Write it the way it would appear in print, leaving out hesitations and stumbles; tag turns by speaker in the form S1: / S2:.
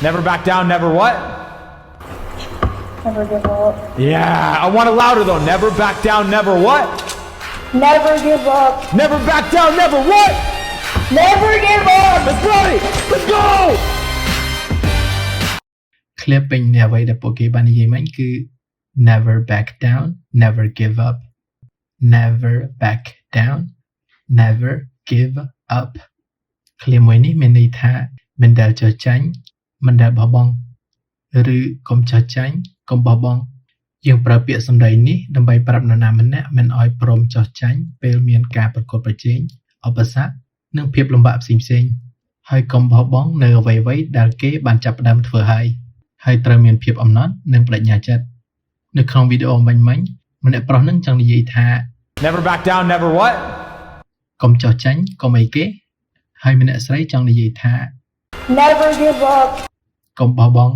S1: Never back down, never what?
S2: Never give up.
S1: Yeah, I want it louder though. Never back down, never what?
S2: Never give up.
S1: Never back down, never what?
S2: Never give up.
S1: Let's play! Let's go!
S3: ឃ្លាពេញនៃអ្វីដែលពួកគេបាននិយាយមិញគឺ never back down never give up never back down never give up ឃ្លាមួយនេះមានន័យថាមិនដែលចុះចាញ់មិនដែលបោះបង់ឬកុំចុះចាញ់កុំបោះបង់យើងប្រើពាក្យសម្ដីនេះដើម្បីប្រាប់នរណាម្នាក់មិនឲ្យព្រមចុះចាញ់ពេលមានការប្រកួតប្រជែងឧបសគ្គនិងភាពលំបាកផ្សេងៗហើយកុំបោះបង់នៅអ្វីៗដែលគេបានចាប់ផ្ដើមធ្វើហើយត្រូវមានភាពអំណត់និងបញ្ញាចិត្តនៅក្នុងវីដេអូមិញម្នាក់ប្រុសនឹងចង់និយាយថា
S1: Never back down, never what?
S3: កុំចុះចាញ់កុំអីគេហើយម្នាក់ស្រីចង់និយាយថា
S2: Never give up.
S3: កុំបោះបង់